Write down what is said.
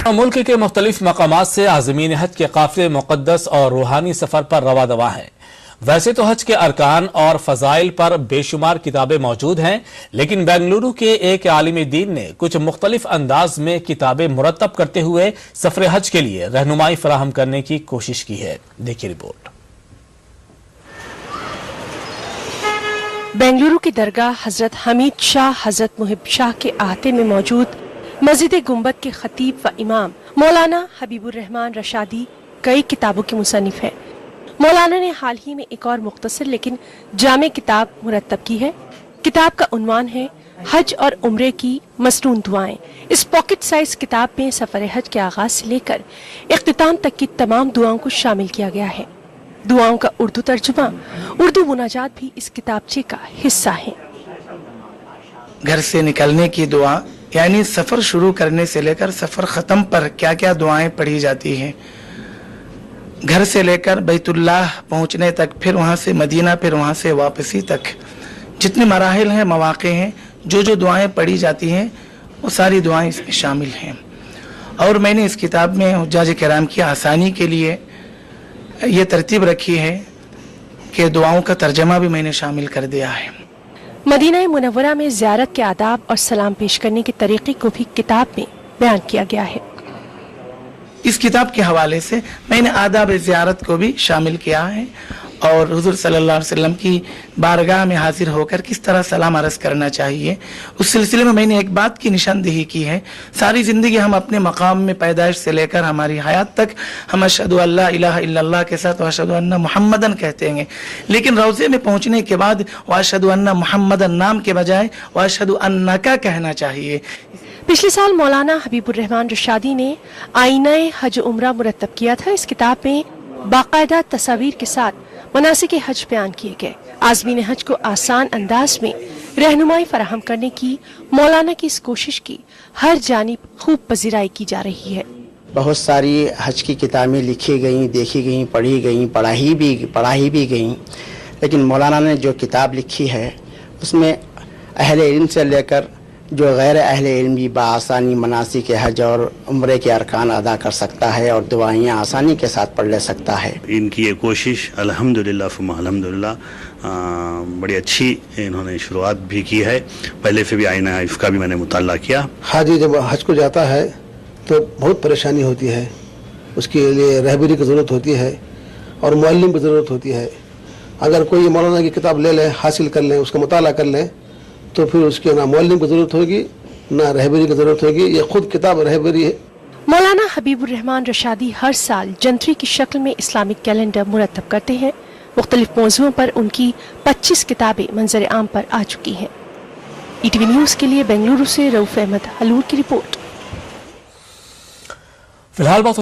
मुल्क के मुख्तलिफ मकामात से आज़मीन हज के काफ़िले मुक़द्दस और रूहानी सफ़र पर रवा दवा हैं। वैसे तो हज के अरकान और फ़ज़ाइल पर बेशुमार किताबें मौजूद हैं, लेकिन बेंगलुरु के एक आलिम दीन ने कुछ मुख्तलिफ अंदाज में किताबें मुरतब करते हुए सफ़र हज के लिए रहनुमाई फराहम करने की कोशिश की है। देखिए रिपोर्ट। बेंगलुरु की दरगाह हजरत हमीद शाह हजरत मुहिब शाह के अहाते में मौजूद मस्जिद गुंबद के खतीब व इमाम मौलाना हबीबुर रहमान रशादी कई किताबों के मुसन्निफ हैं। मौलाना ने हाल ही में एक और मुख्तसर लेकिन जामे किताब मुरतब की है। किताब का उन्वान है हज और उम्रे की मसनून दुआएं। इस पॉकेट साइज किताब में सफर हज के आगाज से लेकर इख्तिताम तक की तमाम दुआओं को शामिल किया गया है। दुआओं का उर्दू तर्जुमा, उर्दू मुनाजात भी इस किताबचे का हिस्सा है। घर से निकलने की दुआ यानी सफर शुरू करने से लेकर सफर खत्म पर क्या क्या दुआएं पढ़ी जाती हैं, घर से लेकर बैतुल्लाह पहुंचने तक, फिर वहां से मदीना, फिर वहां से वापसी तक जितने मराहिल हैं, मौक़े हैं, जो दुआएं पढ़ी जाती हैं वो सारी दुआएं इसमें शामिल हैं। और मैंने इस किताब में हुज्जाज किराम की आसानी के लिए ये तरतीब रखी है कि दुआओं का तर्जमा भी मैंने शामिल कर दिया है। मदीना मुनव्वरा में ज़ियारत के आदाब और सलाम पेश करने के तरीके को भी किताब में बयान किया गया है। इस किताब के हवाले से मैंने आदाब ज़ियारत को भी शामिल किया है और हुज़ूर सल्लल्लाहु अलैहि वसल्लम की बारगाह में हाजिर होकर किस तरह सलाम अर्ज़ करना चाहिए, उस सिलसिले में मैंने एक बात की निशानदेही की है। सारी ज़िंदगी हम अपने मकाम में पैदाइश से लेकर हमारी हयात तक हम अशहदु अल्ला इलाहा इल्लल्लाह के साथ अशहदु अन्ना मुहम्मदन कहते हैं, लेकिन रोज़े में पहुँचने के बाद अशहदु अन्ना मुहम्मदन नाम के बजाय अशहदु अन्नका कहना चाहिए। पिछले साल मौलाना हबीबुर रहमान रशादी ने आईनाए हज उम्रा मुरतब किया था। इस किताब में बाकायदा तस्वीर के साथ मनासिक हज बयान किए गए। आज़मीन हज को आसान अंदाज में रहनुमाई फराहम करने की मौलाना की इस कोशिश की हर जानिब खूब पजीराई की जा रही है। बहुत सारी हज की किताबें लिखी गई, देखी गई, पढ़ी गई, पढ़ाई भी गई, लेकिन मौलाना ने जो किताब लिखी है उसमें अहले इल्म से लेकर जो गैर अहले इल्म भी बआसानी मनासिक हज और उम्रे के अरकान अदा कर सकता है और दुआएं आसानी के साथ पढ़ ले सकता है। इनकी ये कोशिश अल्हम्दुलिल्लाह फुम्मा अल्हम्दुलिल्लाह बड़ी अच्छी इन्होंने शुरुआत भी की है। पहले से भी आईना हज का भी मैंने मुताला किया। हाजी जब हज को जाता है तो बहुत परेशानी होती है, उसके लिए रहबरी की ज़रूरत होती है और मुअल्लिम की ज़रूरत होती है। अगर कोई मौलाना की किताब ले लें, हासिल कर लें, उसका मुताला कर लें, तो फिर उसके ना मुअल्लिम की ज़रूरत होगी ना रहबरी की ज़रूरत होगी। ये खुद किताब रहबरी है। मौलाना हबीबुर रहमान रशादी हर साल जंतरी की शक्ल में इस्लामिक कैलेंडर मुरतब करते हैं। मुख्तलिफ मौज़ुओं पर उनकी 25 किताबें मंजर आम पर आ चुकी हैं। ETV न्यूज़ के लिए बेंगलुरु से रऊफ अहमद हलूर की रिपोर्ट। फिलहाल